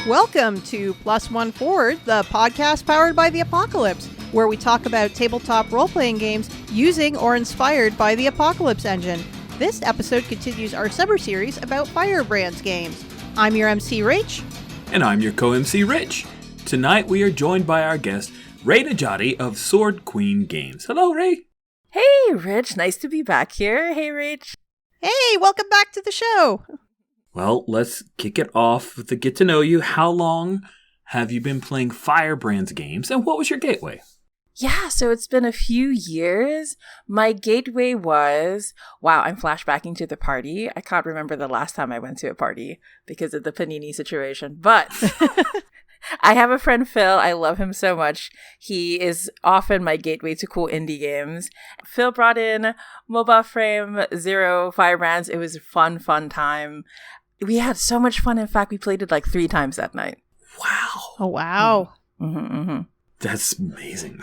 Welcome to Plus One Forward, the podcast powered by the Apocalypse, where we talk about tabletop role-playing games using or inspired by the Apocalypse engine. This episode continues our summer series about Firebrands games. I'm your MC, Rach. And I'm your co-MC, Rich. Tonight we are joined by our guest, Rae Nadjadi of Sword Queen Games. Hello, Rae. Hey, Rich. Nice to be back here. Hey, Rach. Hey, welcome back to the show. Well, let's kick it off with the get to know you. How long have you been playing Firebrands games, and what was your gateway? Yeah, so it's been a few years. My gateway was, wow, I'm flashbacking to the party. I can't remember the last time I went to a party because of the panini situation, but I have a friend, Phil. I love him so much. He is often my gateway to cool indie games. Phil brought in Mobile Frame Zero Firebrands. It was a fun time. We had so much fun. In fact, we played it like 3 times that night. Wow. Oh, wow. That's amazing.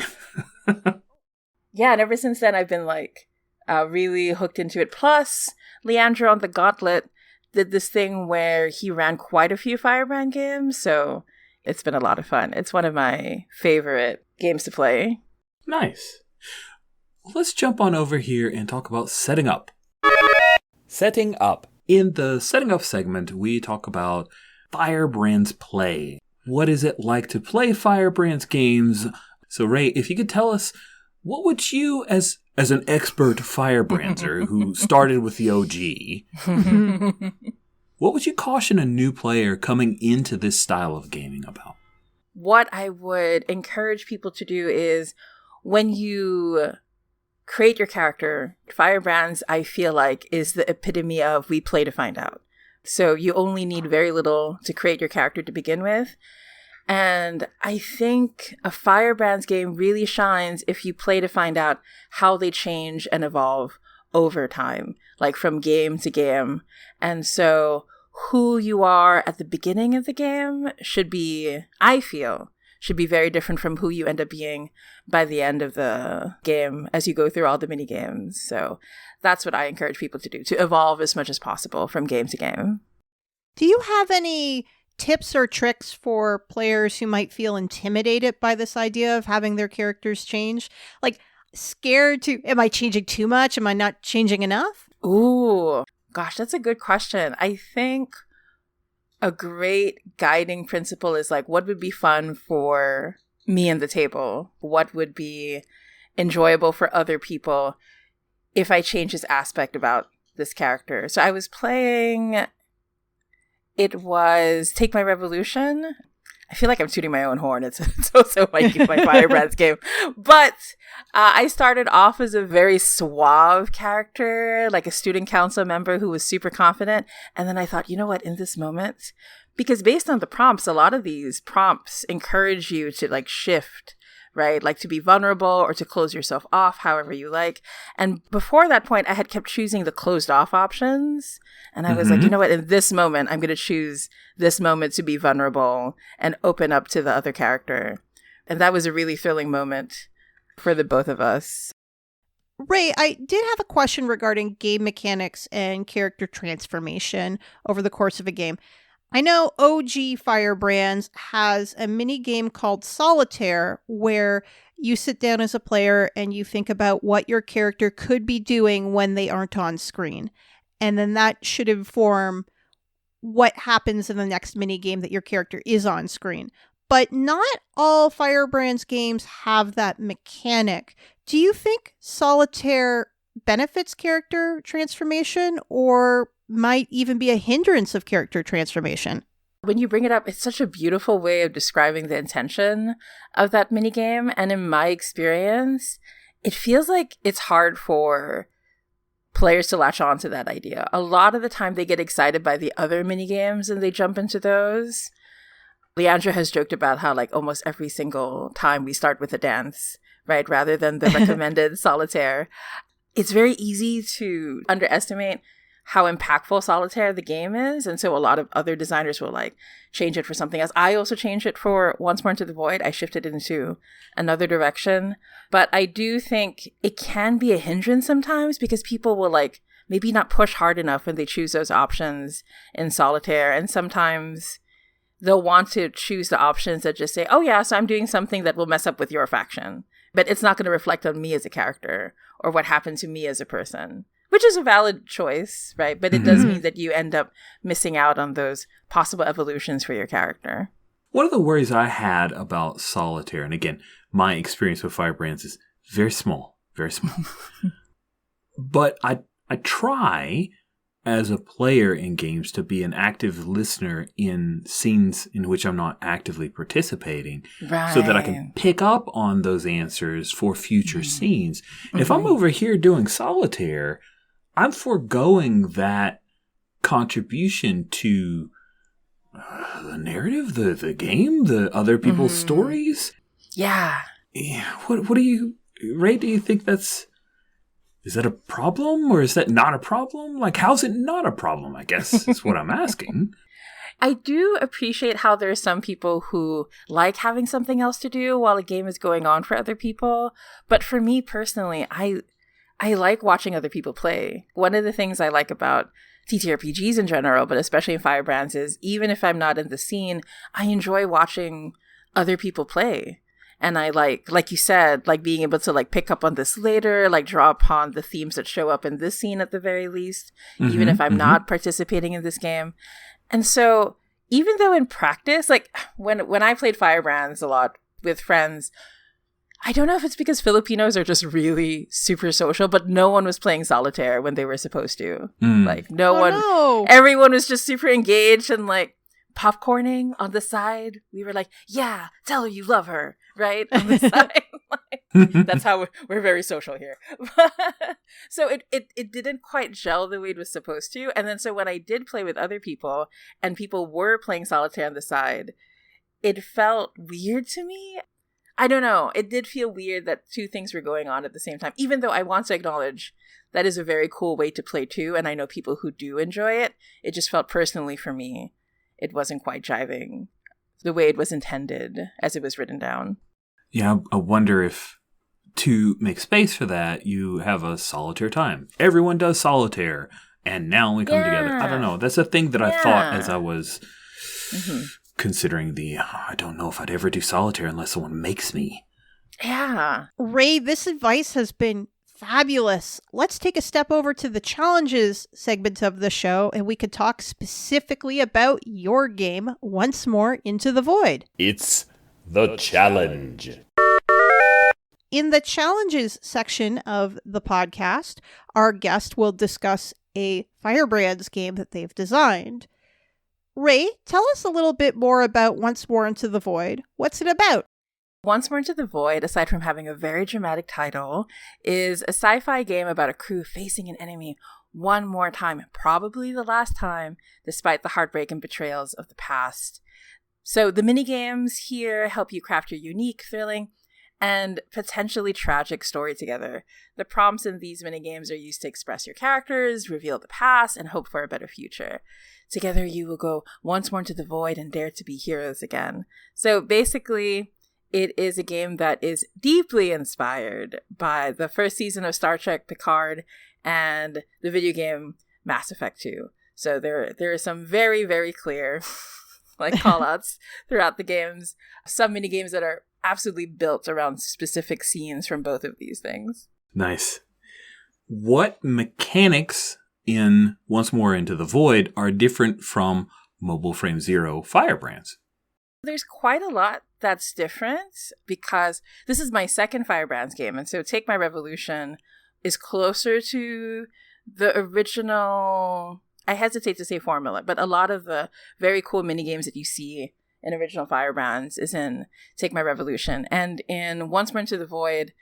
Yeah, and ever since then, I've been like really hooked into it. Plus, Leandro on the Gauntlet did this thing where he ran quite a few Firebrand games, so it's been a lot of fun. It's one of my favorite games to play. Nice. Well, let's jump on over here and talk about setting up. Setting up. In the setting up segment, we talk about Firebrands play. What is it like to play Firebrands games? So, Rae, if you could tell us, what would you, as an expert Firebrander who started with the OG, what would you caution a new player coming into this style of gaming about? What I would encourage people to do is when you create your character, Firebrands, I feel like, is the epitome of we play to find out. So you only need very little to create your character to begin with. And I think a Firebrands game really shines if you play to find out how they change and evolve over time, like from game to game. And so who you are at the beginning of the game should be, I feel, should be very different from who you end up being by the end of the game as you go through all the mini games. So that's what I encourage people to do, to evolve as much as possible from game to game. Do you have any tips or tricks for players who might feel intimidated by this idea of having their characters change? Like, scared to, am I changing too much? Am I not changing enough? Ooh, gosh, that's a good question. I think a great guiding principle is like, what would be fun for me and the table? What would be enjoyable for other people if I change this aspect about this character? So I was playing, it was Take My Revolution. I feel like I'm tooting my own horn. It's also my Firebrands game. But I started off as a very suave character, like a student council member who was super confident. And then I thought, you know what, in this moment, because based on the prompts, a lot of these prompts encourage you to like shift, right? Like to be vulnerable or to close yourself off, however you like. And before that point, I had kept choosing the closed off options. And I was like, you know what, in this moment, I'm going to choose this moment to be vulnerable and open up to the other character. And that was a really thrilling moment for the both of us. Rae, I did have a question regarding game mechanics and character transformation over the course of a game. I know OG Firebrands has a mini game called Solitaire where you sit down as a player and you think about what your character could be doing when they aren't on screen. And then that should inform what happens in the next mini game that your character is on screen. But not all Firebrands games have that mechanic. Do you think Solitaire benefits character transformation or might even be a hindrance of character transformation? When you bring it up, it's such a beautiful way of describing the intention of that minigame. And in my experience, it feels like it's hard for players to latch on to that idea. A lot of the time they get excited by the other minigames and they jump into those. Leandra has joked about how like almost every single time we start with a dance, right? Rather than the recommended Solitaire. It's very easy to underestimate how impactful Solitaire the game is. And so a lot of other designers will like change it for something else. I also changed it for Once More Into the Void. I shifted into another direction. But I do think it can be a hindrance sometimes because people will like maybe not push hard enough when they choose those options in Solitaire. And sometimes they'll want to choose the options that just say, oh yeah, so I'm doing something that will mess up with your faction, but it's not going to reflect on me as a character or what happened to me as a person, which is a valid choice, right? But it does mean that you end up missing out on those possible evolutions for your character. One of the worries I had about Solitaire, and again, my experience with Firebrands is very small, very small. But I try as a player in games to be an active listener in scenes in which I'm not actively participating, right, so that I can pick up on those answers for future scenes. If I'm over here doing Solitaire, I'm foregoing that contribution to the narrative, the game, the other people's stories. Yeah. What do you, Rae, do you think is that a problem or is that not a problem? Like, how's it not a problem, I guess is what I'm asking. I do appreciate how there are some people who like having something else to do while a game is going on for other people. But for me personally, I like watching other people play. One of the things I like about TTRPGs in general, but especially in Firebrands, is even if I'm not in the scene, I enjoy watching other people play. And I like you said, like being able to like pick up on this later, like draw upon the themes that show up in this scene at the very least, even if I'm not participating in this game. And so even though in practice, like when I played Firebrands a lot with friends, I don't know if it's because Filipinos are just really super social, but no one was playing solitaire when they were supposed to. Like everyone was just super engaged and like popcorning on the side. We were like, yeah, tell her you love her, right? On the side. Like, that's how we're very social here. So it didn't quite gel the way it was supposed to. And then so when I did play with other people and people were playing solitaire on the side, it felt weird to me. I don't know. It did feel weird that two things were going on at the same time, even though I want to acknowledge that is a very cool way to play too. And I know people who do enjoy it. It just felt personally for me, it wasn't quite jiving the way it was intended as it was written down. Yeah, I wonder if to make space for that, you have a solitaire time. Everyone does solitaire, and now we come together. I don't know. That's a thing that I thought as I was considering I don't know if I'd ever do solitaire unless someone makes me. Yeah. Rae, this advice has been fabulous. Let's take a step over to the challenges segment of the show, and we could talk specifically about your game, Once More Into the Void. It's the challenge. In the challenges section of the podcast, our guest will discuss a Firebrands game that they've designed. Rae, tell us a little bit more about Once More Into the Void. What's it about? Once More Into the Void, aside from having a very dramatic title, is a sci-fi game about a crew facing an enemy one more time, probably the last time, despite the heartbreak and betrayals of the past. So the minigames here help you craft your unique, thrilling, and potentially tragic story together. The prompts in these minigames are used to express your characters, reveal the past, and hope for a better future. Together you will go once more into the void and dare to be heroes again. So basically, it is a game that is deeply inspired by the first season of Star Trek Picard and the video game Mass Effect 2. So there are some very, very clear like callouts throughout the games. Some mini games that are absolutely built around specific scenes from both of these things. Nice. What mechanics in Once More Into the Void are different from Mobile Frame Zero Firebrands? There's quite a lot that's different because this is my second Firebrands game. And so Take My Revolution is closer to the original, I hesitate to say formula, but a lot of the very cool mini games that you see in original Firebrands is in Take My Revolution. And in Once More Into the Void,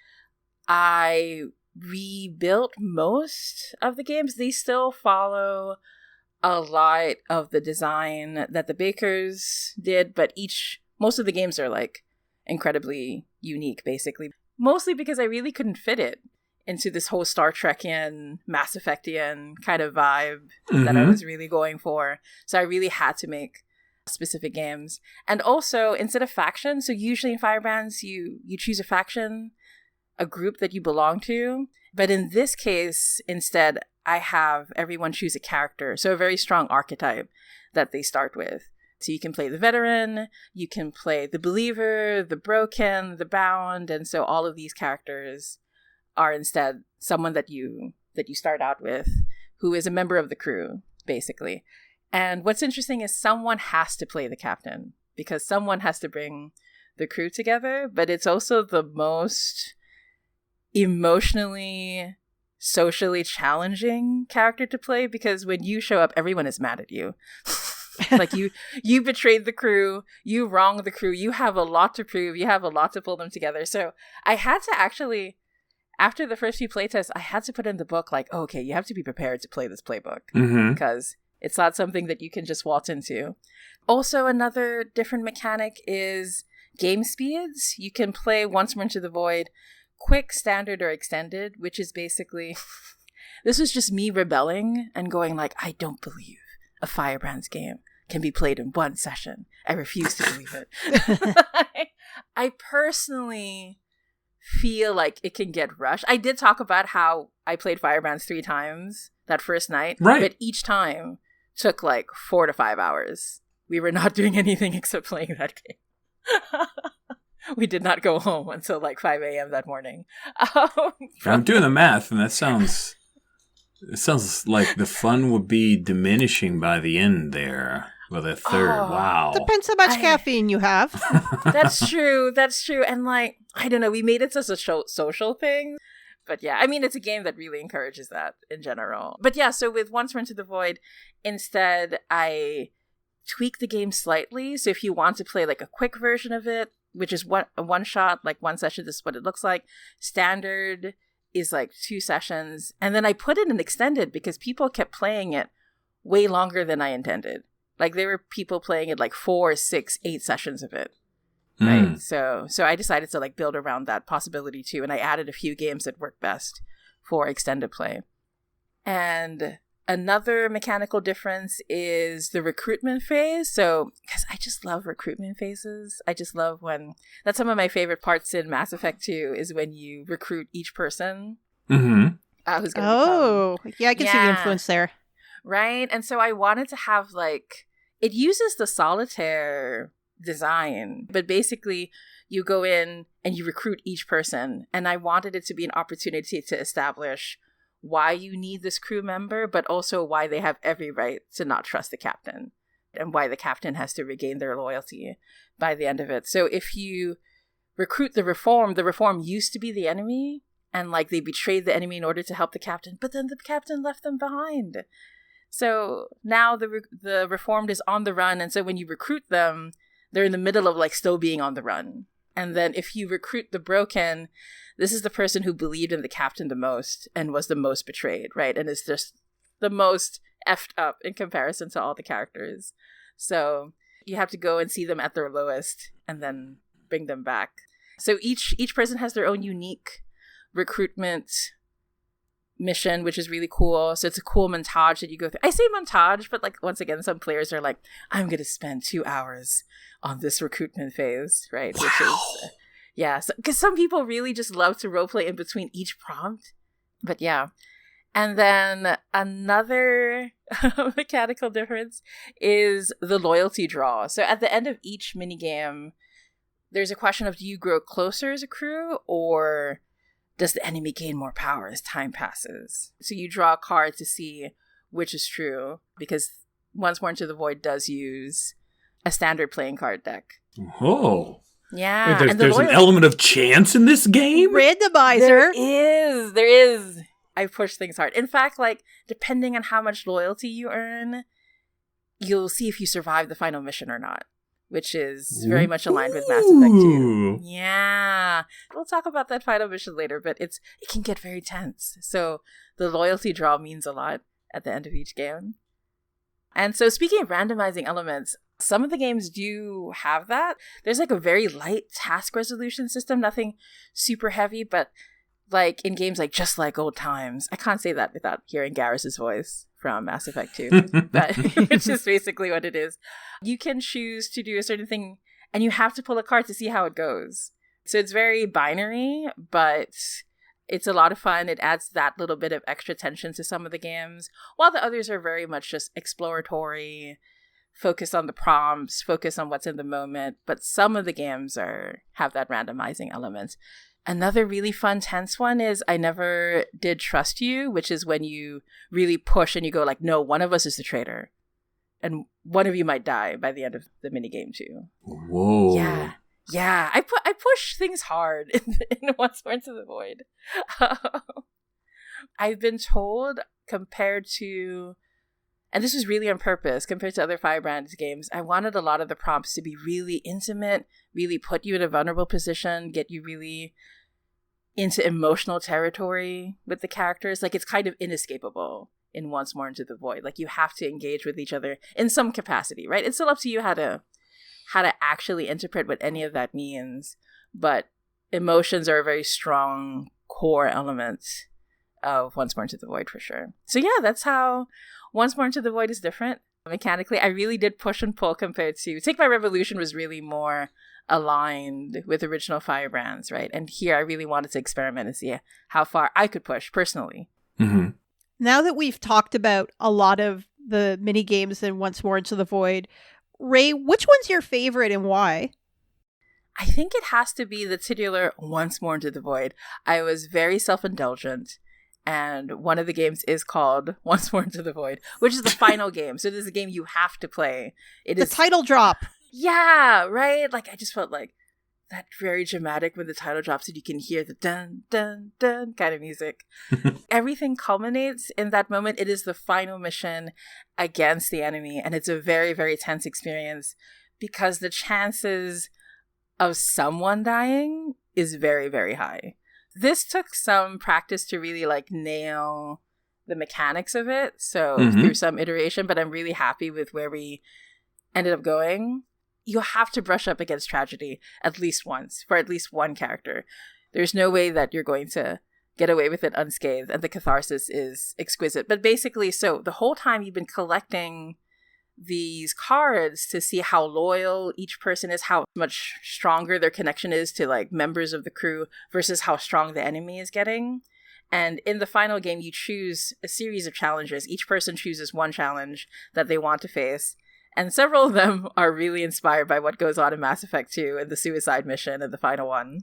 I rebuilt most of the games. They still follow a lot of the design that the Bakers did, but most of the games are like incredibly unique, basically. Mostly because I really couldn't fit it into this whole Star Trekian, Mass Effectian kind of vibe that I was really going for. So I really had to make specific games. And also, instead of factions, so usually in Firebrands, you choose a faction, a group that you belong to. But in this case, instead, I have everyone choose a character. So a very strong archetype that they start with So you can play the veteran, you can play the believer, the broken, the bound, and so all of these characters are instead someone that you start out with who is a member of the crew, basically. And what's interesting is someone has to play the captain because someone has to bring the crew together, but it's also the most emotionally, socially challenging character to play because when you show up, everyone is mad at you. Like you betrayed the crew, you wronged the crew, you have a lot to prove, you have a lot to pull them together. So I had to actually, after the first few playtests, I had to put in the book like, oh, okay, you have to be prepared to play this playbook because it's not something that you can just waltz into. Also, another different mechanic is game speeds. You can play Once More Into the Void, quick, standard, or extended, which is basically, this was just me rebelling and going like, I don't believe a Firebrands game can be played in one session. I refuse to believe it. I personally feel like it can get rushed. I did talk about how I played Firebrands 3 times that first night, right? But each time took like 4 to 5 hours. We were not doing anything except playing that game. We did not go home until like 5 a.m. that morning. I'm doing the math, and it sounds like the fun would be diminishing by the end there with a third. Wow. Depends how much caffeine you have. That's true. And like, I don't know, we made it such a social thing. But yeah, I mean, it's a game that really encourages that in general. But yeah, so with Once More Into the Void, instead, I tweak the game slightly. So if you want to play like a quick version of it, which is a one shot, like one session, this is what it looks like. Standard is like 2 sessions. And then I put it in extended because people kept playing it way longer than I intended. Like there were people playing it like 4, 6, 8 sessions of it. Right. So I decided to like build around that possibility too. And I added a few games that work best for extended play. And another mechanical difference is the recruitment phase. So, because I just love recruitment phases. I just love when, that's some of my favorite parts in Mass Effect 2 is when you recruit each person. Who's going to yeah, I can see the influence there. Right? And so I wanted to have like, it uses the solitaire design, but basically you go in and you recruit each person. And I wanted it to be an opportunity to establish why you need this crew member, but also why they have every right to not trust the captain and why the captain has to regain their loyalty by the end of it. So if you recruit the reform used to be the enemy and like they betrayed the enemy in order to help the captain, but then the captain left them behind. So now the reformed is on the run. And so when you recruit them, they're in the middle of like still being on the run. And then if you recruit the broken, this is the person who believed in the captain the most and was the most betrayed, right? And is just the most effed up in comparison to all the characters. So you have to go and see them at their lowest and then bring them back. So each person has their own unique recruitment mission, which is really cool. So it's a cool montage that you go through. I say montage, but like once again, some players are like, I'm going to spend 2 hours on this recruitment phase, right? Wow. Which is, yeah. Because some people really just love to roleplay in between each prompt. But yeah. And then another mechanical difference is the loyalty draw. So at the end of each minigame, there's a question of do you grow closer as a crew or does the enemy gain more power as time passes? So you draw a card to see which is true, because Once More Into the Void does use a standard playing card deck. Oh. Yeah. Wait, there's an element of chance in this game? Randomizer. There is. I push things hard. In fact, like, depending on how much loyalty you earn, you'll see if you survive the final mission or not, which is very much aligned with Mass Effect 2. Yeah. We'll talk about that final mission later, but it can get very tense. So the loyalty draw means a lot at the end of each game. And so speaking of randomizing elements, some of the games do have that. There's like a very light task resolution system, nothing super heavy, but like in games like Just Like Old Times, I can't say that without hearing Garrus's voice from Mass Effect 2, but which is basically what it is. You can choose to do a certain thing and you have to pull a card to see how it goes. So it's very binary, but it's a lot of fun. It adds that little bit of extra tension to some of the games, while the others are very much just exploratory, focus on the prompts, focus on what's in the moment. But some of the games have that randomizing element. Another really fun tense one is I never did trust you, which is when you really push and you go like, no, one of us is the traitor. And one of you might die by the end of the minigame too. Whoa. Yeah. I push things hard in Once More Into the Void. I've been told compared to, and this was really on purpose, compared to other Firebrands games, I wanted a lot of the prompts to be really intimate, really put you in a vulnerable position, get you really into emotional territory with the characters. Like, it's kind of inescapable in Once More Into the Void. Like, you have to engage with each other in some capacity, right? It's still up to you how to actually interpret what any of that means. But emotions are a very strong core element of Once More Into the Void for sure. So yeah, that's how Once More Into the Void is different. Mechanically, I really did push and pull compared to Take My Revolution was really more aligned with original Firebrands, right? And here I really wanted to experiment and see how far I could push personally. Mm-hmm. Now that we've talked about a lot of the mini games in Once More Into the Void, Rae, which one's your favorite and why? I think it has to be the titular Once More Into the Void. I was very self-indulgent, and one of the games is called Once More Into the Void, which is the final game. So it is a game you have to play. It is the title drop. Yeah, right? Like, I just felt like that very dramatic when the title drops and you can hear the dun, dun, dun kind of music. Everything culminates in that moment. It is the final mission against the enemy, and it's a very, very tense experience because the chances of someone dying is very, very high. This took some practice to really like nail the mechanics of it. So through some iteration, but I'm really happy with where we ended up going. You have to brush up against tragedy at least once for at least one character. There's no way that you're going to get away with it unscathed, and the catharsis is exquisite. But basically, so the whole time you've been collecting these cards to see how loyal each person is, how much stronger their connection is to like members of the crew versus how strong the enemy is getting. And in the final game, you choose a series of challenges. Each person chooses one challenge that they want to face. And several of them are really inspired by what goes on in Mass Effect 2 and the suicide mission and the final one.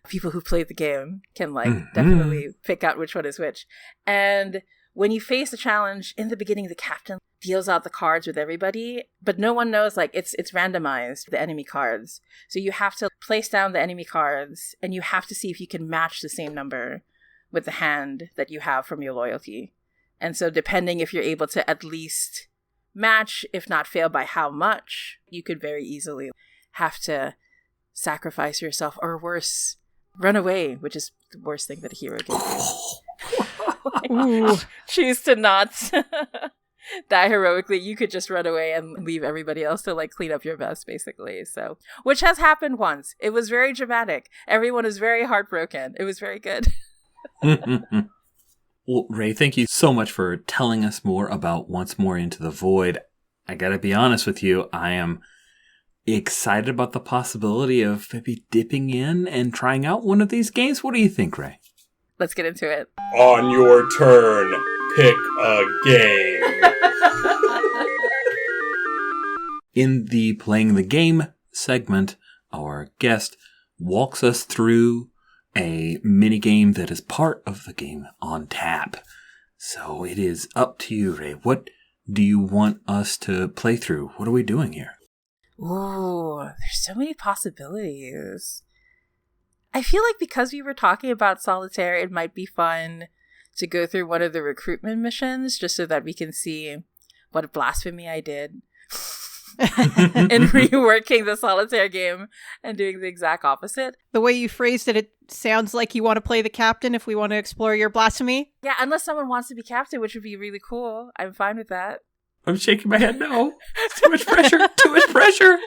People who played the game can definitely pick out which one is which. And when you face the challenge, in the beginning, the captain deals out the cards with everybody, but no one knows, like, it's randomized, the enemy cards. So you have to place down the enemy cards, and you have to see if you can match the same number with the hand that you have from your loyalty. And so depending if you're able to at least match, if not fail by how much, you could very easily have to sacrifice yourself, or worse, run away, which is the worst thing that a hero can do. Choose to not die heroically. You could just run away and leave everybody else to like clean up your mess, basically. So, which has happened once. It was very dramatic. Everyone was very heartbroken. It was very good. Well, Rae, thank you so much for telling us more about Once More Into the Void. I gotta be honest with you, I am excited about the possibility of maybe dipping in and trying out one of these games. What do you think, Rae? Let's get into it. On your turn, pick a game. In the Playing the Game segment, our guest walks us through a minigame that is part of the game on tap. So it is up to you, Rae. What do you want us to play through? What are we doing here? Ooh, there's so many possibilities. I feel like because we were talking about solitaire, it might be fun to go through one of the recruitment missions just so that we can see what blasphemy I did in reworking the solitaire game and doing the exact opposite. The way you phrased it, it sounds like you want to play the captain if we want to explore your blasphemy. Yeah, unless someone wants to be captain, which would be really cool. I'm fine with that. I'm shaking my head no. It's too much pressure. Too much pressure.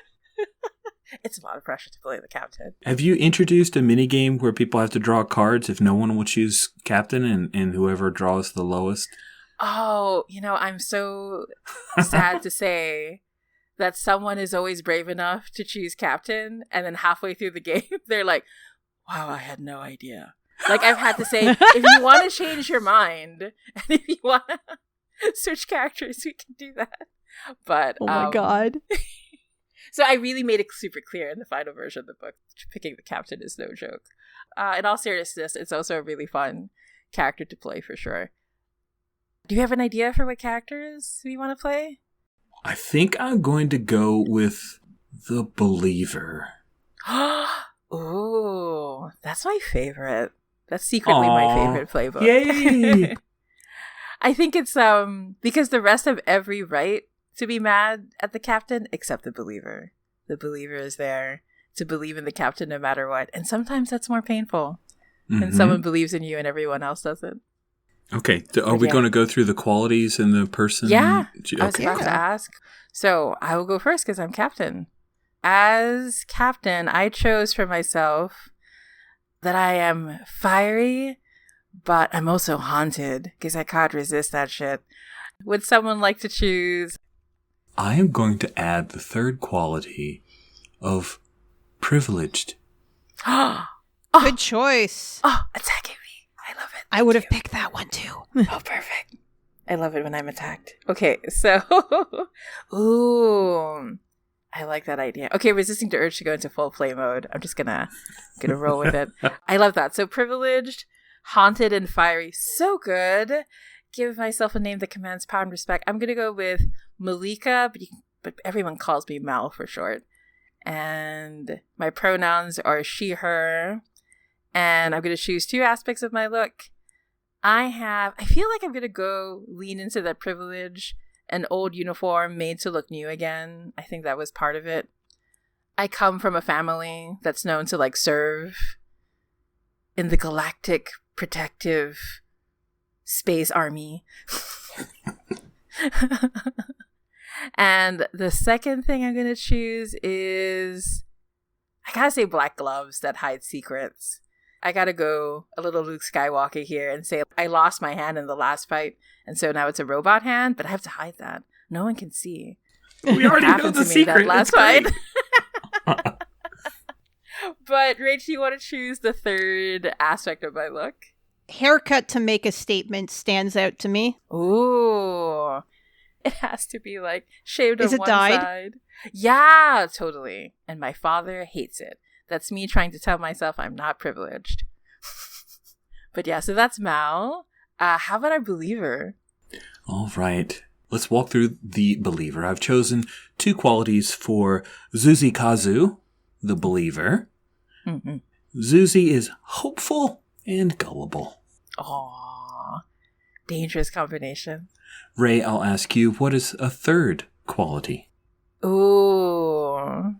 It's a lot of pressure to play the captain. Have you introduced a minigame where people have to draw cards if no one will choose captain and whoever draws the lowest? Oh, I'm so sad to say that someone is always brave enough to choose captain, and then halfway through the game, they're like, wow, I had no idea. Like, I've had to say, if you want to change your mind, and if you want to switch characters, we can do that. But Oh my god. So I really made it super clear in the final version of the book. Picking the captain is no joke. In all seriousness, it's also a really fun character to play for sure. Do you have an idea for what characters we want to play? I think I'm going to go with the Believer. Ooh, that's my favorite. That's secretly my favorite playbook. Yay! I think it's because the rest have every right to be mad at the captain except the Believer. The Believer is there to believe in the captain no matter what. And sometimes that's more painful when someone believes in you and everyone else doesn't. Okay. Are we going to go through the qualities in the person? Yeah. Okay. I was about to ask. So I will go first because I'm captain. As captain, I chose for myself that I am fiery, but I'm also haunted because I can't resist that shit. Would someone like to choose? I am going to add the third quality of privileged. Good choice. Oh, attacking me. I love it. I would have picked that one too. Oh, perfect. I love it when I'm attacked. Okay, so... Ooh. I like that idea. Okay, resisting the urge to go into full play mode. I'm just gonna roll with it. I love that. So privileged, haunted, and fiery. So good. Give myself a name that commands power and respect. I'm gonna go with Malika, but everyone calls me Mal for short. And my pronouns are she, her. And I'm gonna choose two aspects of my look. I feel like I'm gonna go lean into that privilege. An old uniform made to look new again. I think that was part of it. I come from a family that's known to serve in the Galactic Protective Space Army. And the second thing I'm going to choose is, I gotta say black gloves that hide secrets. I gotta go a little Luke Skywalker here and say I lost my hand in the last fight, and so now it's a robot hand, but I have to hide that. No one can see. We already know the secret. That last fight. But Rach, you want to choose the third aspect of my look? Haircut to make a statement stands out to me. Ooh. It has to be shaved on one dyed? side. Yeah, totally. And my father hates it. That's me trying to tell myself I'm not privileged. But yeah, so that's Mal. How about our Believer? All right. Let's walk through the Believer. I've chosen two qualities for Zuzi Kazu, the Believer. Mm-hmm. Zuzi is hopeful and gullible. Aww. Dangerous combination. Rae, I'll ask you, what is a third quality? Ooh.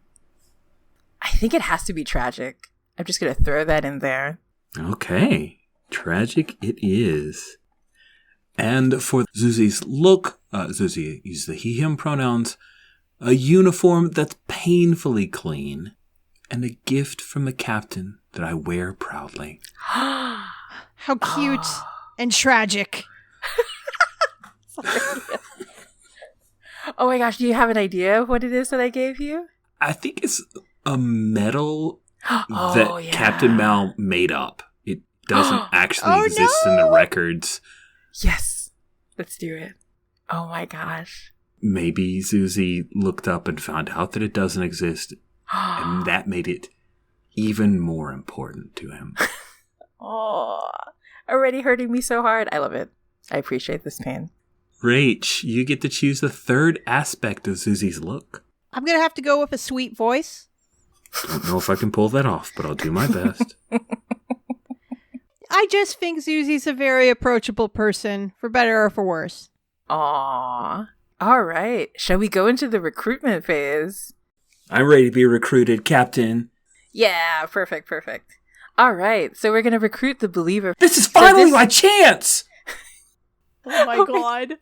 I think it has to be tragic. I'm just going to throw that in there. Okay. Tragic it is. And for Zuzi's look, Zuzi uses the he, him pronouns, a uniform that's painfully clean, and a gift from the captain that I wear proudly. How cute and tragic. Oh my gosh, do you have an idea of what it is that I gave you? I think it's a medal that Captain Mal made up. It doesn't actually exist in the records. Yes, let's do it. Oh my gosh. Maybe Zuzi looked up and found out that it doesn't exist, and that made it even more important to him. Oh, already hurting me so hard. I love it. I appreciate this pain. Rach, you get to choose the third aspect of Zuzi's look. I'm going to have to go with a sweet voice. Don't know if I can pull that off, but I'll do my best. I just think Zuzi's a very approachable person, for better or for worse. Aww. All right. Shall we go into the recruitment phase? I'm ready to be recruited, Captain. Yeah, perfect. All right. So we're going to recruit the Believer. This is finally my chance! Oh my god.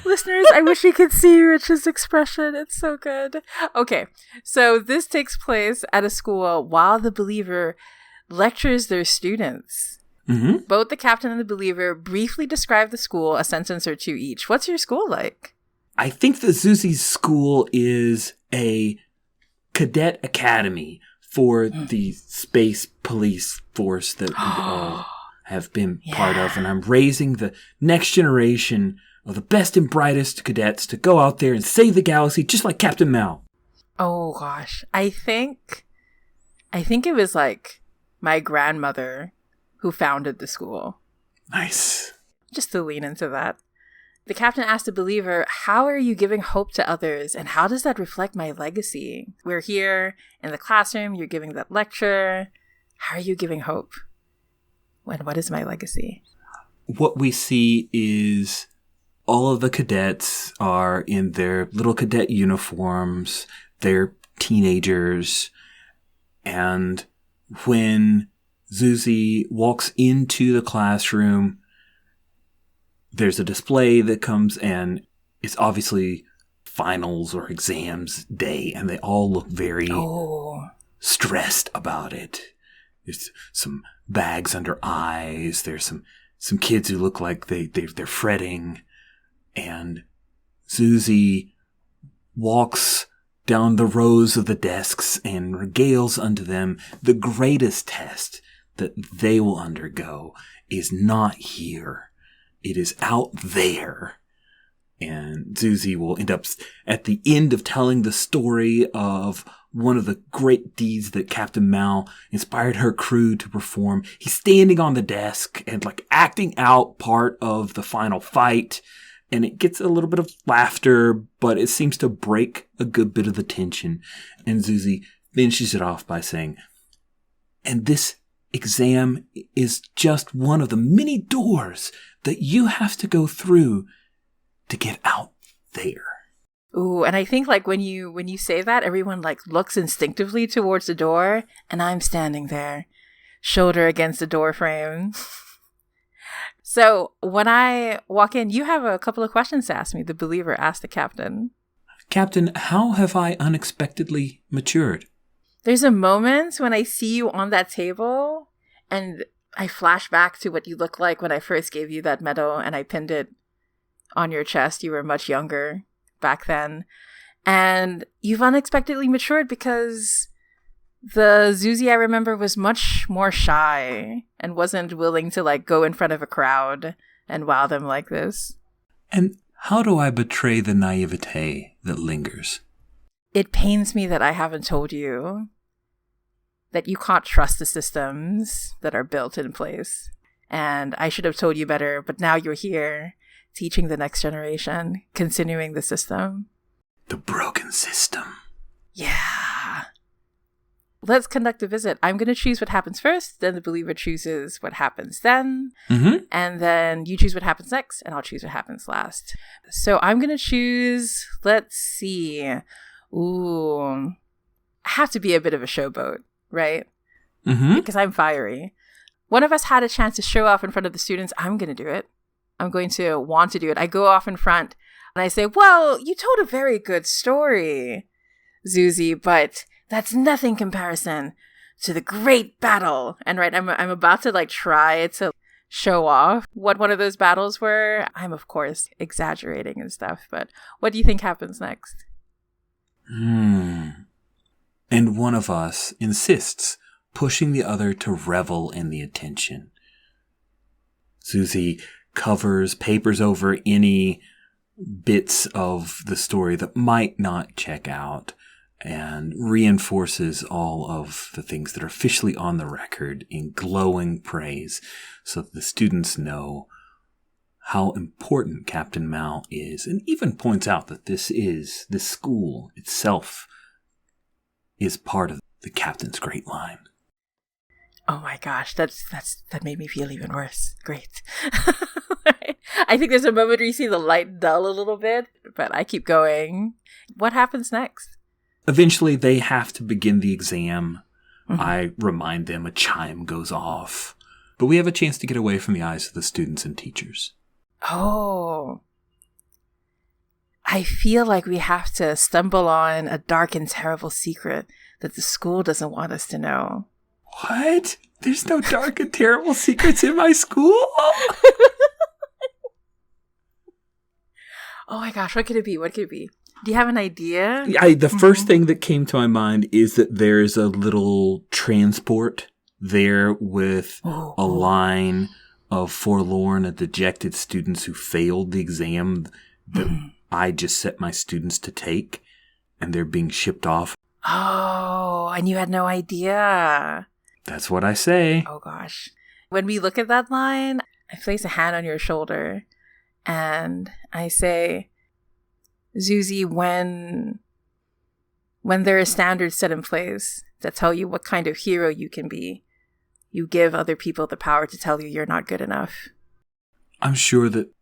Listeners, I wish you could see Rich's expression. It's so good. Okay. So this takes place at a school while the Believer lectures their students. Mm-hmm. Both the captain and the Believer briefly describe the school, a sentence or two each. What's your school like? I think that Zuzi's school is a cadet academy for the space police force that we all have been part of. And I'm raising the next generation of the best and brightest cadets to go out there and save the galaxy just like Captain Mal. Oh gosh. I think it was like my grandmother who founded the school. Nice. Just to lean into that. The captain asked the believer, how are you giving hope to others? And how does that reflect my legacy? We're here in the classroom. You're giving that lecture. How are you giving hope? What is my legacy? What we see is all of the cadets are in their little cadet uniforms. They're teenagers. And when Zuzi walks into the classroom, there's a display that comes, and it's obviously finals or exams day, and they all look very stressed about it. There's some bags under eyes. There's some kids who look like they're fretting. And Zuzi walks down the rows of the desks and regales unto them the greatest test that they will undergo is not here. It is out there. And Zuzi will end up at the end of telling the story of one of the great deeds that Captain Mal inspired her crew to perform. He's standing on the desk and like acting out part of the final fight. And it gets a little bit of laughter, but it seems to break a good bit of the tension. And Zuzi finishes it off by saying, and this exam is just one of the many doors that you have to go through to get out there. Ooh, and I think like when you say that, everyone like looks instinctively towards the door, and I'm standing there, shoulder against the door frame. So when I walk in, you have a couple of questions to ask me. The believer asked the captain. Captain, how have I unexpectedly matured? There's a moment when I see you on that table and I flash back to what you looked like when I first gave you that medal and I pinned it on your chest. You were much younger back then. And you've unexpectedly matured because the Zuzi I remember was much more shy and wasn't willing to like go in front of a crowd and wow them like this. And how do I betray the naivete that lingers? It pains me that I haven't told you that you can't trust the systems that are built in place. And I should have told you better, but now you're here teaching the next generation, continuing the system. The broken system. Yeah. Let's conduct a visit. I'm going to choose what happens first, then the believer chooses what happens then, and then you choose what happens next, and I'll choose what happens last. So I'm going to choose, let's see. Ooh. I have to be a bit of a showboat, right? Because I'm fiery. One of us had a chance to show off in front of the students. I'm going to do it. I'm going to want to do it. I go off in front and I say, well, you told a very good story, Zuzi, but that's nothing comparison to the great battle. And right, I'm about to like try to show off what one of those battles were. I'm of course exaggerating and stuff, but what do you think happens next? And one of us insists, pushing the other to revel in the attention. Zuzi papers over any bits of the story that might not check out and reinforces all of the things that are officially on the record in glowing praise so that the students know how important Captain Mal is, and even points out that this school itself is part of the captain's great line. Oh my gosh, that made me feel even worse. Great. I think there's a moment where you see the light dull a little bit, but I keep going. What happens next? Eventually, they have to begin the exam. I remind them a chime goes off. But we have a chance to get away from the eyes of the students and teachers. Oh. I feel like we have to stumble on a dark and terrible secret that the school doesn't want us to know. What? There's no dark and terrible secrets in my school? Oh my gosh, what could it be? What could it be? Do you have an idea? The first thing that came to my mind is that there's a little transport there with a line of forlorn and dejected students who failed the exam that I just set my students to take, and they're being shipped off. Oh, and you had no idea. That's what I say. Oh, gosh. When we look at that line, I place a hand on your shoulder, and I say, Zuzi, when there are standards set in place that tell you what kind of hero you can be, you give other people the power to tell you you're not good enough. I'm sure that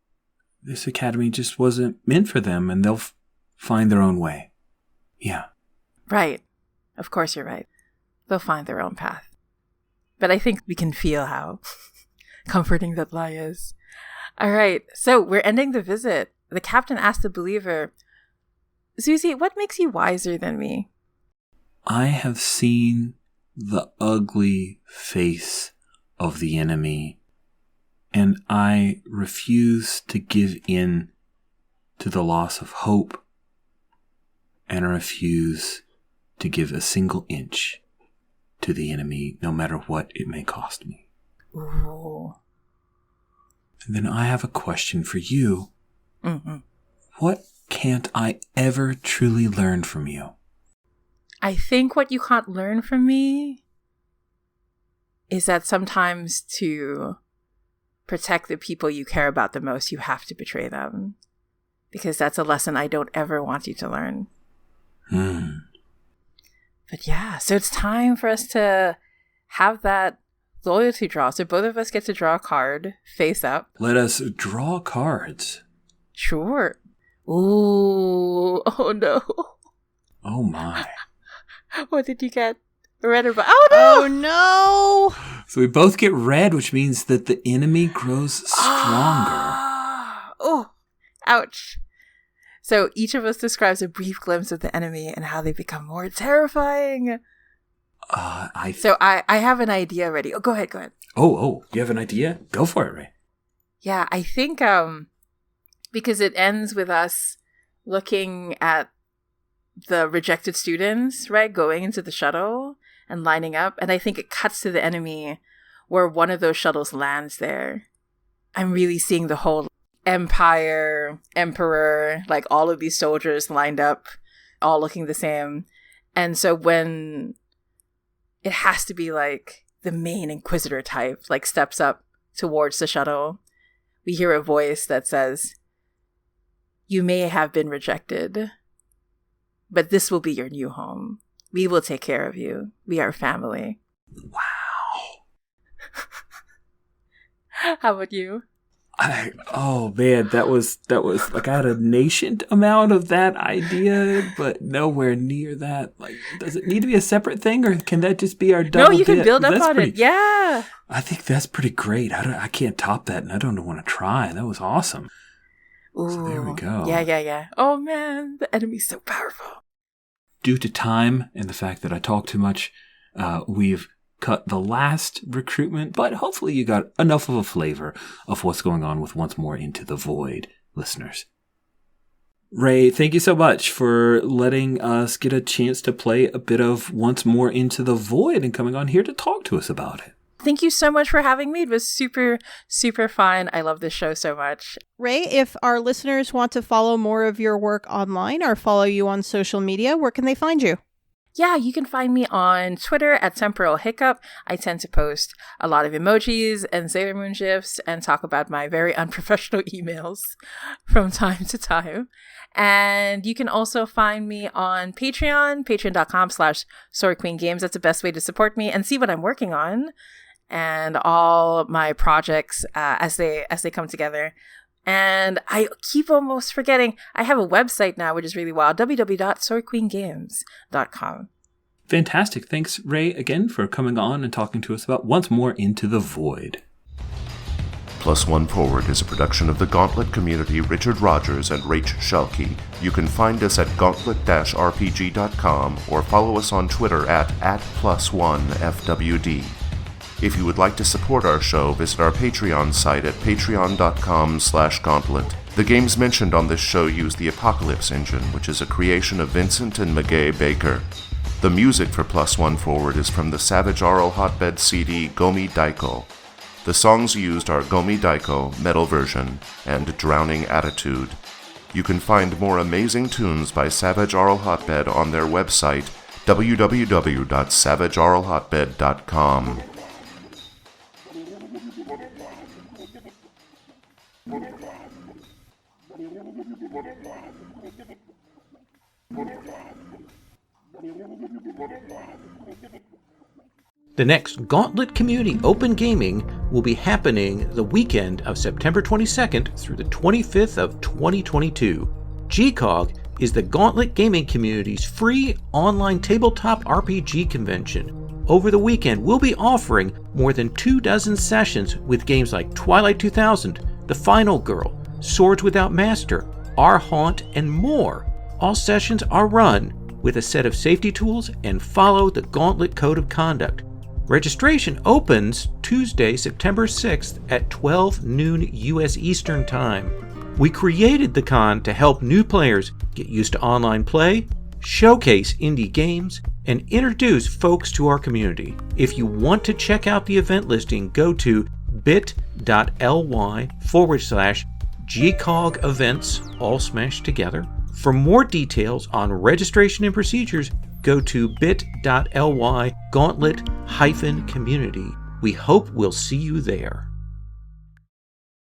this academy just wasn't meant for them, and they'll find their own way. Yeah. Right. Of course you're right. They'll find their own path. But I think we can feel how comforting that lie is. All right. So we're ending the visit. The captain asked the believer, Zuzi, what makes you wiser than me? I have seen the ugly face of the enemy, and I refuse to give in to the loss of hope, and I refuse to give a single inch to the enemy, no matter what it may cost me. Ooh. And then I have a question for you. Mm-hmm. What can't I ever truly learn from you? I think what you can't learn from me is that sometimes to protect the people you care about the most, you have to betray them. Because that's a lesson I don't ever want you to learn. But yeah, so it's time for us to have that loyalty draw. So both of us get to draw a card face up. Let us draw cards. Sure. Ooh. Oh no. Oh my. What did you get? Red or black? Oh no! Oh no! So we both get red, which means that the enemy grows stronger. Oh, ouch. So each of us describes a brief glimpse of the enemy and how they become more terrifying. So I have an idea already. Oh, go ahead. Oh, you have an idea? Go for it, Rae. Yeah, I think because it ends with us looking at the rejected students, right, going into the shuttle and lining up. And I think it cuts to the enemy where one of those shuttles lands there. I'm really seeing the whole Empire, Emperor, like all of these soldiers lined up, all looking the same. And so when it has to be like the main Inquisitor type, like steps up towards the shuttle, we hear a voice that says, "You may have been rejected, but this will be your new home. We will take care of you. We are family." Wow. How about you? Oh man, that was like I had a nascent amount of that idea, but nowhere near that. Like, does it need to be a separate thing, or can that just be our double? No, you can build up that's on pretty, it. Yeah, I think that's pretty great. I can't top that, and I don't want to try. That was awesome. Ooh, so there we go. Yeah. Oh man, the enemy's so powerful. Due to time and the fact that I talk too much, we've cut the last recruitment, but hopefully you got enough of a flavor of what's going on with Once More Into the Void, listeners. Rae, thank you so much for letting us get a chance to play a bit of Once More Into the Void and coming on here to talk to us about it. Thank you so much for having me. It was super, super fun. I love this show so much. Rae, if our listeners want to follow more of your work online or follow you on social media, where can they find you? Yeah, you can find me on Twitter at Temporal Hiccup. I tend to post a lot of emojis and Sailor Moon GIFs and talk about my very unprofessional emails from time to time. And you can also find me on Patreon, patreon.com/SwordQueenGames. That's the best way to support me and see what I'm working on and all my projects as they come together. And I keep almost forgetting, I have a website now, which is really wild, www.swordqueengames.com. Fantastic. Thanks, Rae, again for coming on and talking to us about Once More Into the Void. Plus One Forward is a production of the Gauntlet community, Richard Rogers and Rach Shalke. You can find us at gauntlet-rpg.com or follow us on Twitter at +1FWD. If you would like to support our show, visit our Patreon site at patreon.com/gauntlet. The games mentioned on this show use the Apocalypse engine, which is a creation of Vincent and Magay Baker. The music for Plus One Forward is from the Savage Aural Hotbed CD Gomi Daiko. The songs used are Gomi Daiko, metal version, and Drowning Attitude. You can find more amazing tunes by Savage Aural Hotbed on their website, www.savageauralhotbed.com. The next Gauntlet Community Open Gaming will be happening the weekend of September 22nd through the 25th of 2022. GCOG is the Gauntlet Gaming Community's free online tabletop RPG convention. Over the weekend, we'll be offering more than 24 sessions with games like Twilight 2000, The Final Girl, Swords Without Master, Our Haunt, and more. All sessions are run with a set of safety tools and follow the Gauntlet Code of Conduct. Registration opens Tuesday, September 6th at 12 noon U.S. Eastern Time. We created the con to help new players get used to online play, showcase indie games, and introduce folks to our community. If you want to check out the event listing, go to bit.ly/GCOG events, all smashed together. For more details on registration and procedures, go to bit.ly/gauntlet-community. We hope we'll see you there.